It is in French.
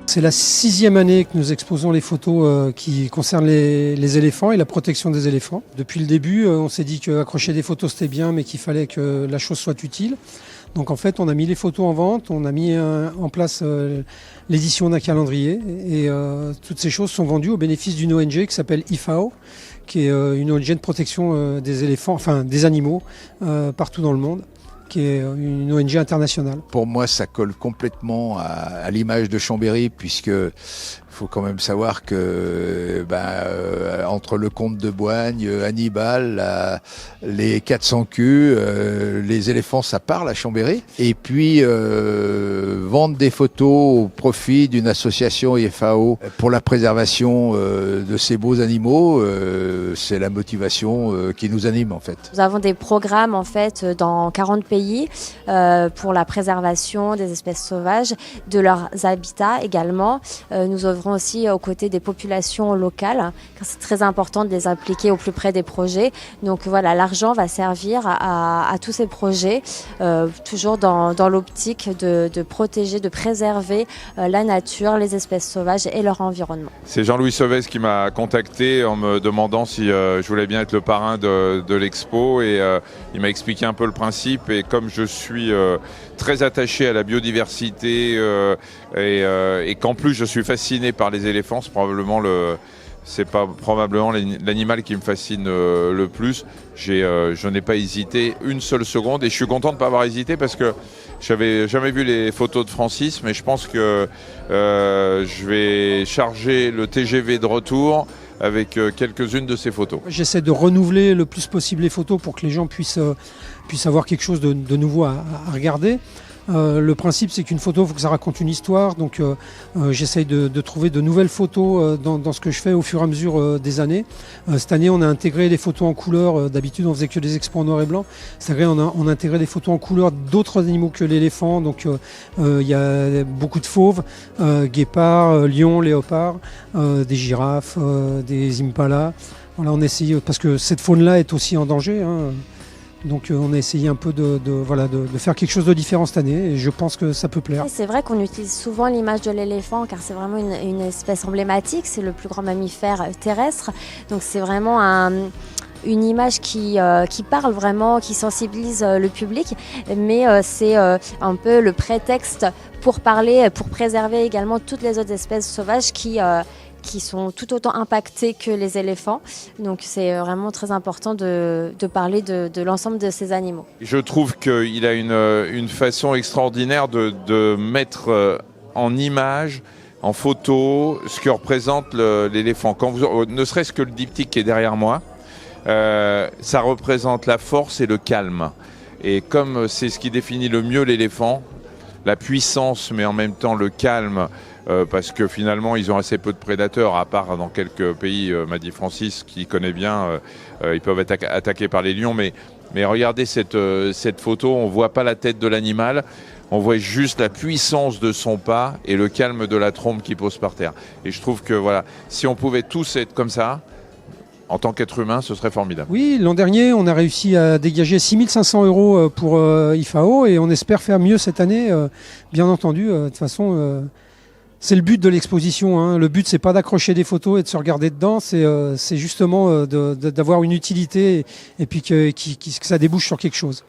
C'est la 6e année que nous exposons les photos qui concernent les éléphants et la protection des éléphants. Depuis le début, on s'est dit qu'accrocher des photos c'était bien, mais qu'il fallait que la chose soit utile. Donc en fait, on a mis les photos en vente, on a mis en place l'édition d'un calendrier et toutes ces choses sont vendues au bénéfice d'une ONG qui s'appelle IFAO, qui est une ONG de protection des éléphants, enfin des animaux partout dans le monde, qui est une ONG internationale. Pour moi, ça colle complètement à l'image de Chambéry, puisque faut quand même savoir que entre le comte de Boigne, Hannibal, les 400 culs, les éléphants, ça parle à Chambéry. Et puis vendre des photos au profit d'une association IFAO pour la préservation de ces beaux animaux, c'est la motivation qui nous anime en fait. Nous avons des programmes en fait dans 40 pays pour la préservation des espèces sauvages, de leurs habitats également. Nous œuvrons aussi aux côtés des populations locales, car c'est très important de les impliquer au plus près des projets. Donc voilà, l'argent va servir à tous ces projets, toujours dans l'optique de protéger, de préserver la nature, les espèces sauvages et leur environnement. C'est Jean-Louis Sauvès qui m'a contacté en me demandant si je voulais bien être le parrain de l'expo et il m'a expliqué un peu le principe et comme je suis très attaché à la biodiversité et qu'en plus je suis fasciné par les éléphants, c'est probablement l'animal qui me fascine le plus. Je n'ai pas hésité une seule seconde et je suis content de ne pas avoir hésité parce que j'avais jamais vu les photos de Francis, mais je pense que je vais charger le TGV de retour avec quelques-unes de ces photos. J'essaie de renouveler le plus possible les photos pour que les gens puissent avoir quelque chose de nouveau à regarder. Le principe, c'est qu'une photo, il faut que ça raconte une histoire. Donc, j'essaye de trouver de nouvelles photos dans ce que je fais au fur et à mesure des années. Cette année, on a intégré les photos en couleur. D'habitude, on faisait que des expos en noir et blanc. Cette année, on a intégré des photos en couleur d'autres animaux que l'éléphant. Donc, il y a beaucoup de fauves, guépards, lions, léopards, des girafes, des impalas. Voilà, on essaye, parce que cette faune-là est aussi en danger, hein. Donc on a essayé un peu de faire quelque chose de différent cette année et je pense que ça peut plaire. C'est vrai qu'on utilise souvent l'image de l'éléphant car c'est vraiment une espèce emblématique, c'est le plus grand mammifère terrestre. Donc c'est vraiment une image qui parle vraiment, qui sensibilise le public, mais c'est un peu le prétexte pour parler, pour préserver également toutes les autres espèces sauvages qui sont tout autant impactés que les éléphants. Donc c'est vraiment très important de parler de l'ensemble de ces animaux. Je trouve qu'il a une façon extraordinaire de mettre en image, en photo, ce que représente l'éléphant. Ne serait-ce que le diptyque qui est derrière moi, ça représente la force et le calme. Et comme c'est ce qui définit le mieux l'éléphant, la puissance mais en même temps le calme, parce que finalement ils ont assez peu de prédateurs, à part dans quelques pays, m'a dit Francis, qui connaît bien, ils peuvent être attaqués par les lions, mais regardez cette photo, on ne voit pas la tête de l'animal, on voit juste la puissance de son pas et le calme de la trompe qui pose par terre. Et je trouve que voilà, si on pouvait tous être comme ça, en tant qu'être humain, ce serait formidable. Oui, l'an dernier, on a réussi à dégager 6 500 € pour IFAO et on espère faire mieux cette année, bien entendu. De toute façon, c'est le but de l'exposition, hein. Le but, c'est pas d'accrocher des photos et de se regarder dedans, c'est justement d'avoir une utilité et puis que ça débouche sur quelque chose.